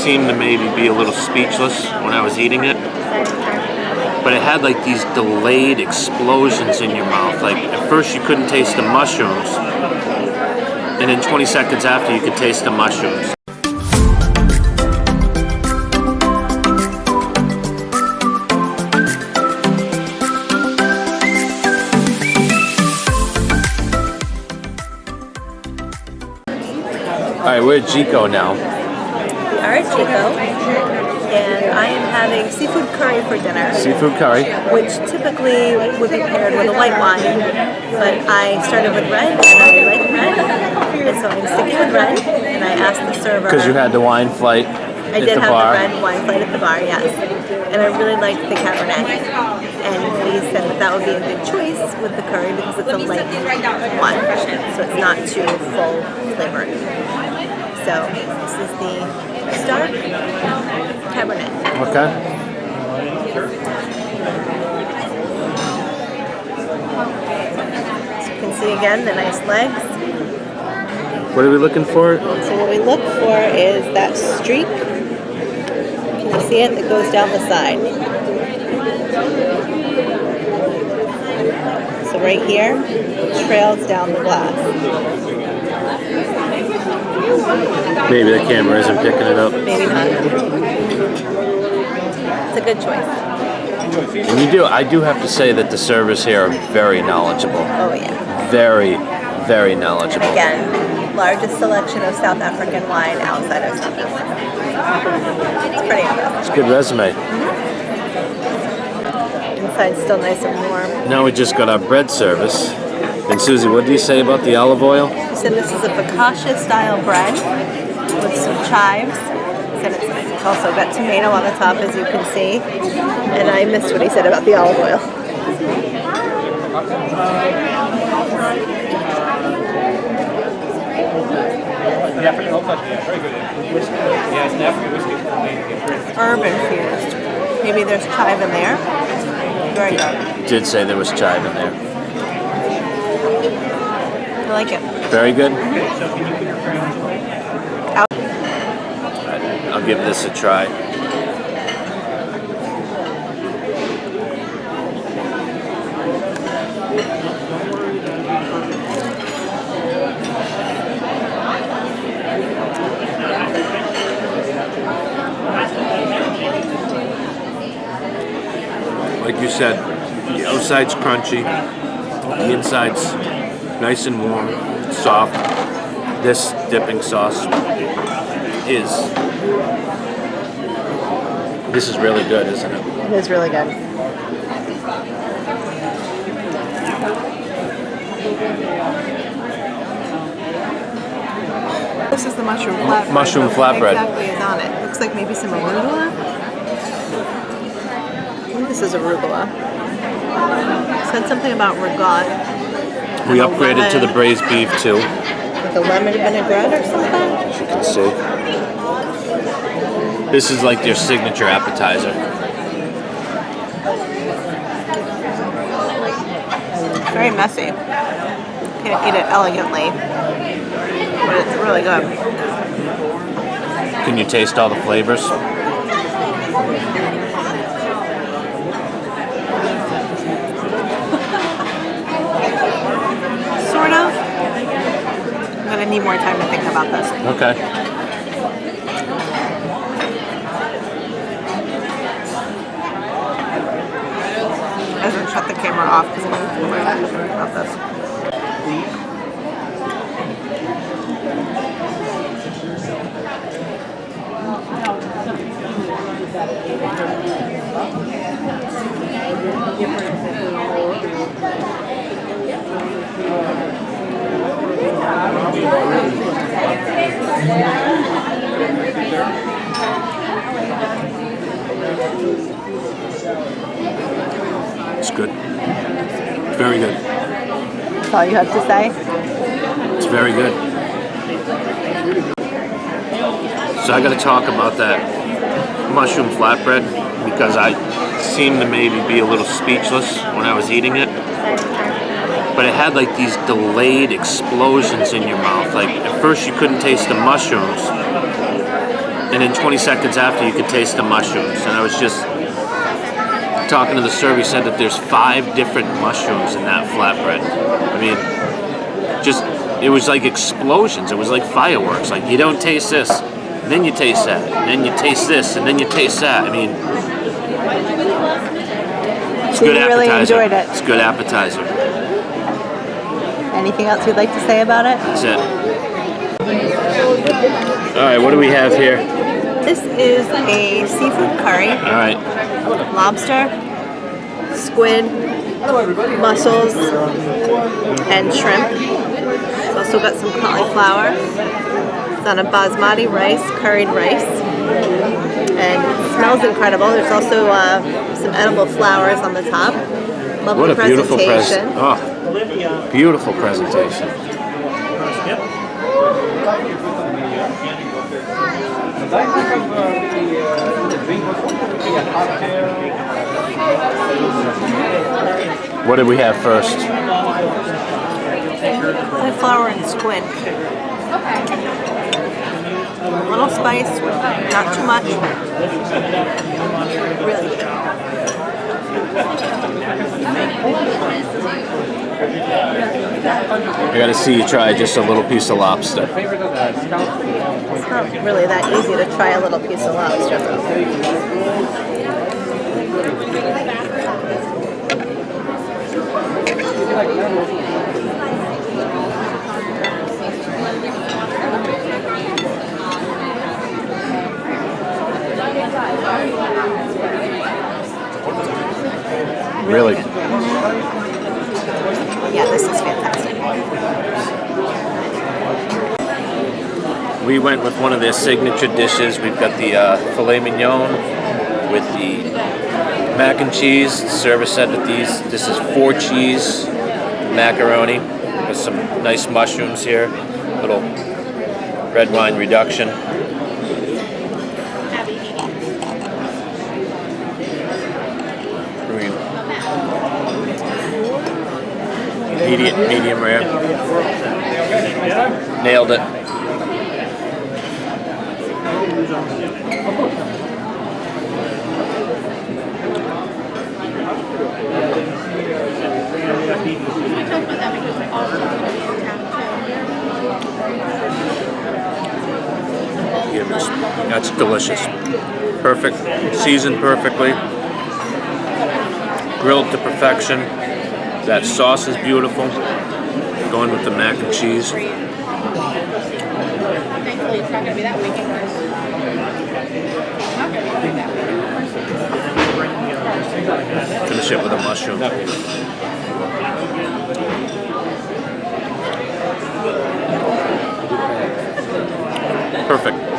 seemed to maybe be a little speechless when I was eating it. But it had like these delayed explosions in your mouth. Like at first you couldn't taste the mushrooms, and then 20 seconds after you could taste the mushrooms. Alright, we're at Jiko now. We are at Jiko, and I am having seafood curry for dinner. Seafood curry. Which typically would be paired with a white wine, but I started with red, and I like red, and so I'm sticking with red, and I asked the server... Because you had the wine flight at the bar. I did have the red wine flight at the bar, yes. And I really liked the Cabernet. And he said that would be a good choice with the curry because it's a light one, so it's not too full flavored. So this is the Stark Cabernet. Okay. So you can see again the nice legs. What are we looking for? So what we look for is that streak. Can you see it? That goes down the side. So right here, it trails down the glass. Maybe the camera isn't picking it up. Maybe not. It's a good choice. And I do have to say that the servers here are very knowledgeable. Oh yeah. Very, very knowledgeable. Again, largest selection of South African wine outside of South Africa. It's pretty impressive. It's a good resume. Inside's still nice and warm. Now we just got our bread service. And Susie, what did you say about the olive oil? He said this is a focaccia style bread with some chives. He said it's also got tomato on the top, as you can see. And I missed what he said about the olive oil. Herb infused. Maybe there's chive in there. Very good. Did say there was chive in there. I like it. Very good. Out. I'll give this a try. Like you said, the outside's crunchy, the inside's nice and warm, soft. This dipping sauce this is really good, isn't it? It is really good. This is the mushroom flatbread. Mushroom flatbread. Exactly is on it. Looks like maybe some arugula. I think this is arugula. Said something about regot. We upgraded to the braised beef too. With a lemon vinaigrette or something? As you can see. This is like their signature appetizer. It's very messy. Can't eat it elegantly, but it's really good. Can you taste all the flavors? Sort of. I'm gonna need more time to think about this. Okay. I should shut the camera off because I'm going to think about this. It's good. Very good. That's all you have to say? It's very good. So I got to talk about that mushroom flatbread because I seemed to maybe be a little speechless when I was eating it. But it had like these delayed explosions in your mouth. Like at first you couldn't taste the mushrooms, and then 20 seconds after you could taste the mushrooms. And I was just talking to the server, he said that there's 5 different mushrooms in that flatbread. I mean, just, it was like explosions. It was like fireworks. Like, you don't taste this, and then you taste that, and then you taste this, and then you taste that. I mean, it's So good you appetizer. really enjoyed it. It's good appetizer. Anything else you'd like to say about it? That's it. All right, what do we have here? This is a seafood curry. All right. Lobster, squid, mussels, and shrimp. It's also got some cauliflower. It's on a basmati rice, curried rice. And it smells incredible. There's also some edible flowers on the top. Lovely What a beautiful presentation. Oh, beautiful presentation. What did we have first? Cauliflower and squid. A little spice, not too much. Really good. I gotta see you try just a little piece of lobster. It's not really that easy to try a little piece of lobster. Really? Yeah, this is fantastic. We went with one of their signature dishes. We've got the Filet Mignon with the mac and cheese. The server said that this is 4 cheese macaroni with some nice mushrooms here. Little red wine reduction. Medium rare. Nailed it. That's delicious. Perfect. Seasoned perfectly. Grilled to perfection. That sauce is beautiful. Going with the mac and cheese. Thankfully, it's not going to be that weekend. Finish it with a mushroom. Perfect.